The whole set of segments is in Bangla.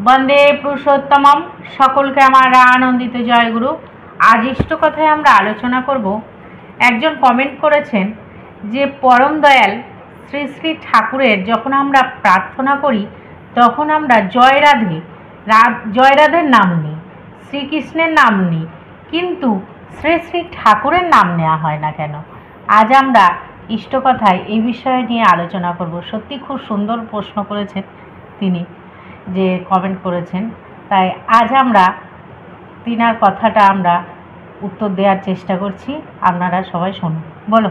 বন্দে পুরুষোত্তমম। সকলকে আমার আনন্দিত জয়গুরু। আজ ইষ্টকথায় আমরা আলোচনা করব। একজন কমেন্ট করেছেন যে পরম দয়াল শ্রী শ্রী ঠাকুরের যখন আমরা প্রার্থনা করি তখন আমরা জয় রাধের নাম নিই, শ্রীকৃষ্ণের নাম নিই, কিন্তু শ্রী শ্রী ঠাকুরের নাম নেওয়া হয় না কেন? আজ আমরা ইষ্টকথায় এই বিষয় নিয়ে আলোচনা করব। সত্যি খুব সুন্দর প্রশ্ন করেছেন তিনি, যে কমেন্ট করেছেন। তাই আজ আমরা তিনার কথাটা আমরা উত্তর দেওয়ার চেষ্টা করছি। আপনারা সবাই শুনুন। বলো।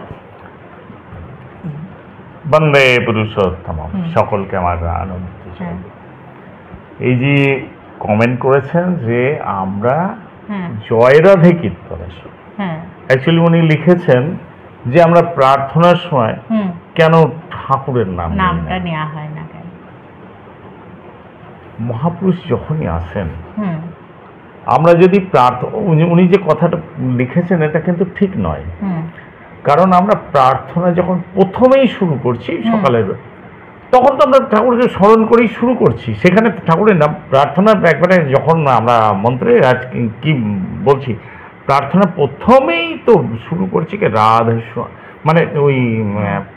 বন্দে পুরুষোত্তম। সকলকে আমার আনন্দ। এই যে কমেন্ট করেছেন যে আমরা জয় রাধে কীর্তনে, অ্যাকচুয়ালি উনি লিখেছেন যে আমরা প্রার্থনার সময় কেন ঠাকুরের নামটা নেওয়া হয় না কেন? মহাপুরুষ যখনই আসেন আমরা যদি উনি যে কথাটা লিখেছেন এটা কিন্তু ঠিক নয়। কারণ আমরা প্রার্থনা যখন প্রথমেই শুরু করছি সকালের, তখন তো আমরা ঠাকুরকে স্মরণ করেই শুরু করছি। সেখানে ঠাকুরের নাম প্রার্থনা একবারে যখন আমরা মন্ত্রে আজ কি বলছি, প্রার্থনা প্রথমেই তো শুরু করছি কি রাধে, মানে ওই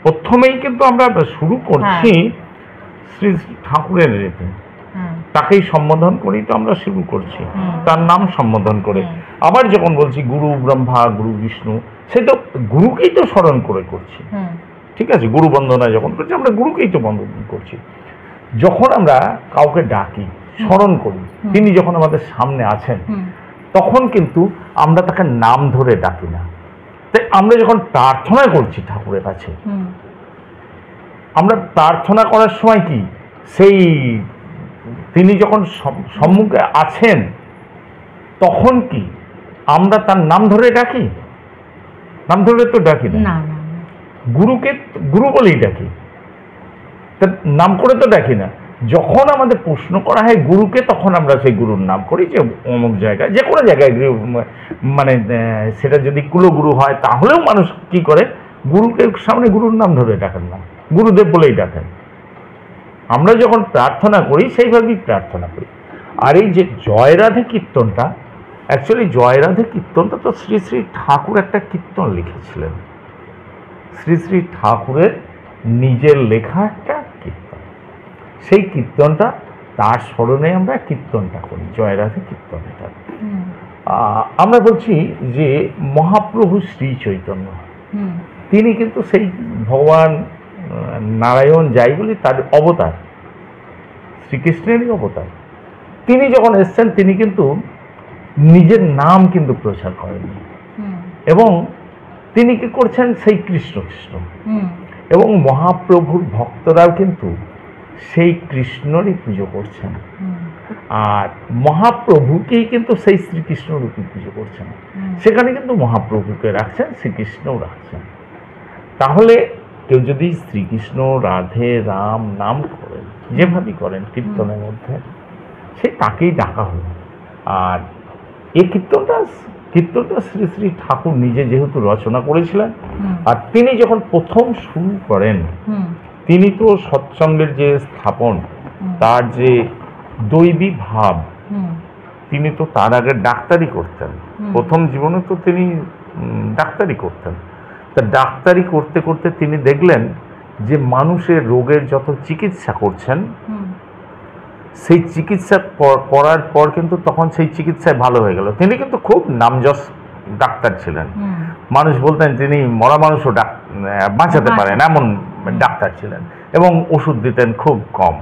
প্রথমেই কিন্তু আমরা শুরু করছি শ্রী ঠাকুরের রেতে, তাকেই সম্বোধন করেই তো আমরা শুরু করছি, তার নাম সম্বোধন করে। আবার যখন বলছি গুরু ব্রহ্মা গুরু বিষ্ণু, সে তো গুরুকেই তো স্মরণ করে করছি, ঠিক আছে? গুরু বন্দনা যখন করছি আমরা গুরুকেই তো বন্দনা করছি। যখন আমরা কাউকে ডাকি, স্মরণ করি, তিনি যখন আমাদের সামনে আছেন তখন কিন্তু আমরা তাকে নাম ধরে ডাকি না। তাই আমরা যখন প্রার্থনা করছি ঠাকুরের কাছে, আমরা প্রার্থনা করার সময় কি সেই তিনি যখন সম্মুখে আছেন তখন কি আমরা তার নাম ধরে ডাকি? নাম ধরে তো ডাকি না। গুরুকে গুরু বলেই ডাকি, তার নাম করে তো ডাকি না। যখন আমাদের প্রশ্ন করা হয় গুরুকে, তখন আমরা সেই গুরুর নাম করি, যে অমুক জায়গায়, যে কোনো জায়গায়, মানে সেটা যদি কুলগুরু হয় তাহলেও মানুষ কি করে, গুরুকে সামনে গুরুর নাম ধরে ডাকেন না, গুরুদেব বলেই ডাকেন। আমরা যখন প্রার্থনা করি সেইভাবেই প্রার্থনা করি। আর এই যে জয় রাধে কীর্তনটা, অ্যাকচুয়ালি জয় রাধে কীর্তনটা তো শ্রী শ্রী ঠাকুর একটা কীর্তন লিখেছিলেন, শ্রী শ্রী ঠাকুরের নিজের লেখা একটা কীর্তন। সেই কীর্তনটা তার স্মরণে আমরা কীর্তনটা করি, জয় রাধে কীর্তনটা। আমরা বলছি যে মহাপ্রভু শ্রী চৈতন্য, তিনি কিন্তু সেই ভগবান নারায়ণ যাই বলি তার অবতার, শ্রীকৃষ্ণেরই অবতার। তিনি যখন এসছেন তিনি কিন্তু নিজের নাম কিন্তু প্রচার করেননি, এবং তিনি কি করছেন সেই কৃষ্ণ কৃষ্ণ, এবং মহাপ্রভুর ভক্তরাও কিন্তু সেই কৃষ্ণরই পুজো করছেন, আর মহাপ্রভুকেই কিন্তু সেই শ্রীকৃষ্ণ রূপে পুজো করছেন। সেখানে কিন্তু মহাপ্রভুকে রাখছেন, শ্রীকৃষ্ণও রাখছেন। তাহলে কেউ যদি শ্রীকৃষ্ণ রাধে রাম নাম করেন, যেভাবেই করেন কীর্তনের মধ্যে, সে তাকেই ডাকা হলো। আর এই কীর্তনটা শ্রী শ্রী ঠাকুর নিজে যেহেতু রচনা করেছিলেন, আর তিনি যখন প্রথম শুরু করেন, তিনি তো সৎসঙ্গের যে স্থাপন, তার যে দৈবী ভাব, তিনি তো তার আগে ডাক্তারি করতেন। প্রথম জীবনে তো তিনি ডাক্তারি করতেন। তা ডাক্তারি করতে করতে তিনি দেখলেন যে মানুষের রোগের যত চিকিৎসা করছেন, সেই চিকিৎসা করার পর কিন্তু তখন সেই চিকিৎসায় ভালো হয়ে গেল। তিনি কিন্তু খুব নামযশ ডাক্তার ছিলেন, মানুষ বলতেন তিনি মরা মানুষও বাঁচাতে পারেন এমন ডাক্তার ছিলেন, এবং ওষুধ দিতেন খুব কম,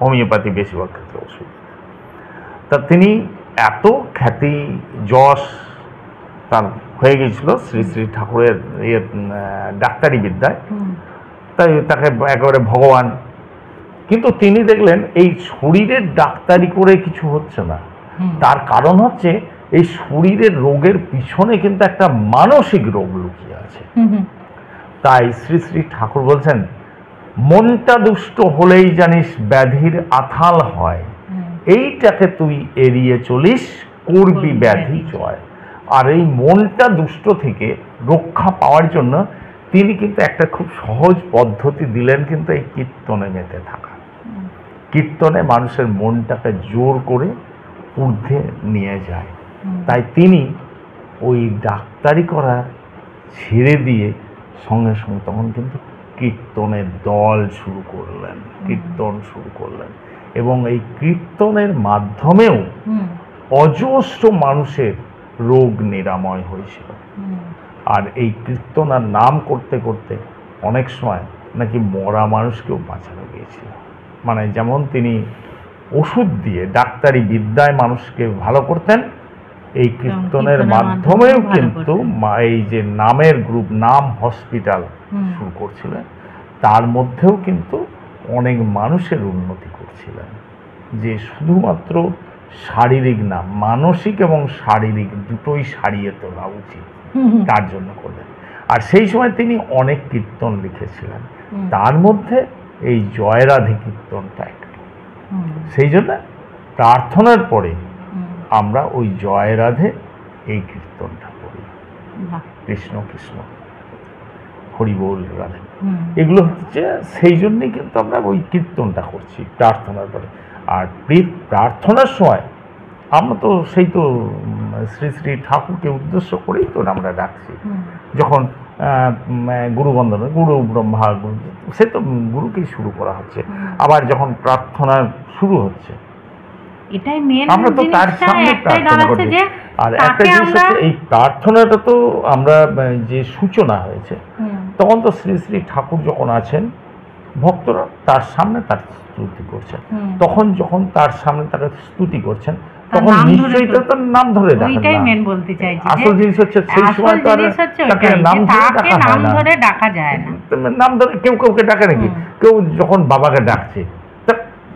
হোমিওপ্যাথি বেশিরভাগ ক্ষেত্রে ওষুধ। তা তিনি এত খ্যাতি যশ তার হয়ে গিয়েছিল শ্রী শ্রী ঠাকুরের ডাক্তারি বিদ্যায়, তাই তাকে একেবারে ভগবান। কিন্তু তিনি দেখলেন এই শরীরের ডাক্তারি করে কিছু হচ্ছে না, তার কারণ হচ্ছে এই শরীরের রোগের পিছনে কিন্তু একটা মানসিক রোগ লুকিয়ে আছে। তাই শ্রী শ্রী ঠাকুর বলছেন, মনটা দুষ্ট হলেই জানিস ব্যাধির আথাল হয়, এইটাকে তুই এড়িয়ে চলিস করবি ব্যাধি জয়। আর এই মনটা দুষ্ট থেকে রক্ষা পাওয়ার জন্য তিনি কিন্তু একটা খুব সহজ পদ্ধতি দিলেন, কিন্তু এই কীর্তনে মেতে থাকা। কীর্তনে মানুষের মনটাকে জোর করে ঊর্ধ্বে নিয়ে যায়। তাই তিনি ওই ডাক্তারি করা ছেড়ে দিয়ে সঙ্গে সঙ্গে তখন কিন্তু কীর্তনের দল শুরু করলেন, কীর্তন শুরু করলেন, এবং এই কীর্তনের মাধ্যমেও অজস্র মানুষের রোগ নিরাময় হয়েছিল। আর এই কীর্তন আর নাম করতে করতে অনেক সময় নাকি মরা মানুষকেও বাঁচানো গিয়েছিল। মানে যেমন তিনি ওষুধ দিয়ে ডাক্তারি বিদ্যায় মানুষকে ভালো করতেন, এই কীর্তনের মাধ্যমেও কিন্তু এই যে নামের গ্রুপ, নাম হসপিটাল শুরু করছিলেন, তার মধ্যেও কিন্তু অনেক মানুষের উন্নতি করছিলেন। যে শুধুমাত্র শারীরিক না, মানসিক এবং শারীরিক দুটোই সারিয়ে তোলা উচিত, তার জন্য করলেন। আর সেই সময় তিনি অনেক কীর্তন লিখেছিলেন, তার মধ্যে এই জয়রাধে কীর্তনটা একটা। সেই জন্য প্রার্থনার পরে আমরা ওই জয়রাধে এই কীর্তনটা করি, কৃষ্ণ কৃষ্ণ হরি বল রাধে, এগুলো হচ্ছে সেই জন্যই কিন্তু আমরা ওই কীর্তনটা করছি প্রার্থনার পরে। আর প্রার্থনার সময় আমরা তো সেই তো শ্রী শ্রী ঠাকুরকে উদ্দেশ্য করেই তো আমরা ডাকছি। যখন গুরুবন্দনা, গুরু ব্রহ্মা গুরু, সে তো গুরুকেই শুরু করা হচ্ছে। আবার যখন প্রার্থনা শুরু হচ্ছে, এটাই মেন, আমরা তো তার সামনে প্রার্থনা করছি। আর একটা জিনিস হচ্ছে, এই প্রার্থনাটা তো আমরা যে সূচনা হয়েছে, তখন তো শ্রী শ্রী ঠাকুর যখন আছেন, ভক্তরা তার সামনে তার স্তুতি করছেন। তখন যখন তার সামনে তাকে স্তুতি করছেন, তখন নিশ্চয়ই তো তার নাম ধরে ডাকেন না। ওইটাই মেন বলতে চাইছি, আসল জিনিস হচ্ছে সেই সময় তাকে নাম ধরে ডাকা যায় না। নাম ধরে কেউ কাউকে ডাকে নাকি? কেউ যখন বাবাকে ডাকছে,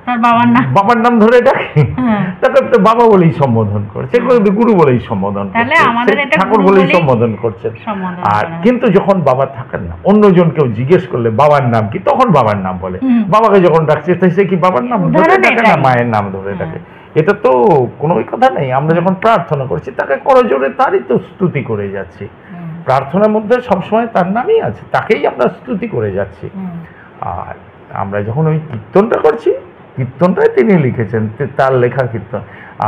তার বাবার নাম ধরে ডাকে, তাকে তো বাবা বলেই সম্বোধন করছে, গুরু বলেই সম্বোধন করছে, ঠাকুর বলেই সম্বোধন করছে। আর কিন্তু যখন বাবা থাকেন না, অন্যজন কেউ জিজ্ঞেস করলে বাবার নাম কি, তখন বাবার নাম বলে। বাবাকে যখন ডাকছে, সে কি বাবার নাম ধরে ডাকে না মায়ের নাম ধরে ডাকে? এটা তো কোনো কথা নেই। আমরা যখন প্রার্থনা করছি, তাকে করজোরে তারই তো স্তুতি করে যাচ্ছি। প্রার্থনার মধ্যে সবসময় তার নামই আছে, তাকেই আমরা স্তুতি করে যাচ্ছি। আর আমরা যখন ওই কীর্তনটা করছি, কীর্তনটাই তিনি লিখেছেন, তার লেখা কীর্তন।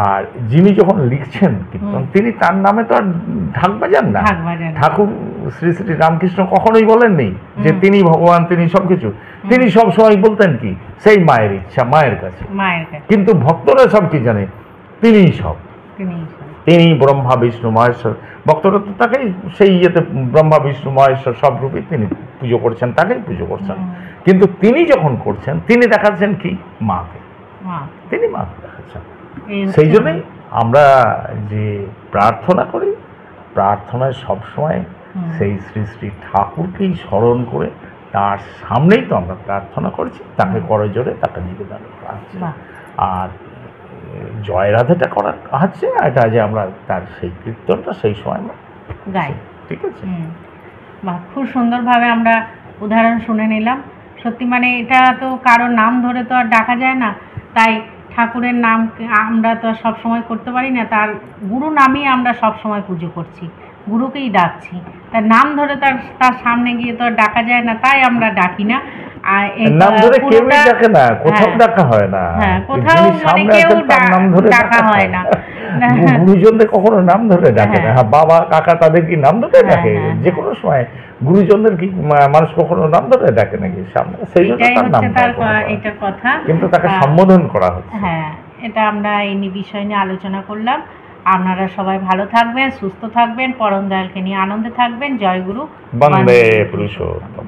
আর যিনি যখন লিখছেন কীর্তন, তিনি তার নামে তো আর ঢাক বাজান না। ঠাকুর শ্রী শ্রী রামকৃষ্ণ কখনোই বলেননি যে তিনি ভগবান, তিনি সবকিছু। তিনি সব সময় বলতেন কি, সেই মায়ের ইচ্ছা, মায়ের কাছে। কিন্তু ভক্তরা সব কি জানে, তিনিই সব, তিনি ব্রহ্মা বিষ্ণু মহেশ্বর। ভক্তরা তো তাকেই সেই ইয়েতে ব্রহ্মা বিষ্ণু মহেশ্বর সব রূপে তিনি পুজো করছেন, তাকেই পুজো করছেন। কিন্তু তিনি যখন করছেন, তিনি দেখাচ্ছেন কি, মাকে, তিনি মাকে দেখাচ্ছেন। সেই জন্যই আমরা যে প্রার্থনা করি, প্রার্থনায় সবসময় সেই শ্রী শ্রী ঠাকুরকেই স্মরণ করে তার সামনেই তো আমরা প্রার্থনা করছি, তাকে করজোরে তাকে নিবেদন করছি। আর জয়রাধেটা করা হচ্ছে, এটা যে আমরা তার সেই কীর্তনটা সেই সময় গাই, ঠিক আছে। খুব সুন্দরভাবে আমরা উদাহরণ শুনে নিলাম। সত্যি মানে এটা তো কারোর নাম ধরে তো আর ডাকা যায় না, তাই ঠাকুরের নাম আমরা তো সব সময় করতে পারি না, তার গুরু নামেই আমরা সব সময় পুজো করছি, গুরুকেই ডাকছি। তার নাম ধরে তার সামনে গিয়ে তো আর ডাকা যায় না, তাই আমরা ডাকি না। নাম ধরে কেউ ডাকে না, কোথাও ডাকা হয় না, কোথাও মানে কেউ ডাকা হয় না। গুরুজনদের কখনো নাম ধরে ডাকে না। বাবা কাকা তাদের কি নাম ধরে ডাকে? যে কোনো সময় গুরুজনদের কি মানুষ কখনো নাম ধরে ডাকে নাকি সামনে? সেই জন্য তার নাম, এটার কথা, কিন্তু তাকে সম্বোধন করা হচ্ছে। হ্যাঁ, এটা আমরা এই বিষয় নিয়ে আলোচনা করলাম। আপনারা সবাই ভালো থাকবেন, সুস্থ থাকবেন, পরম দয়ালকে নিয়ে আনন্দে থাকবেন। জয় গুরু, বন্দে পুরুষোত্তম।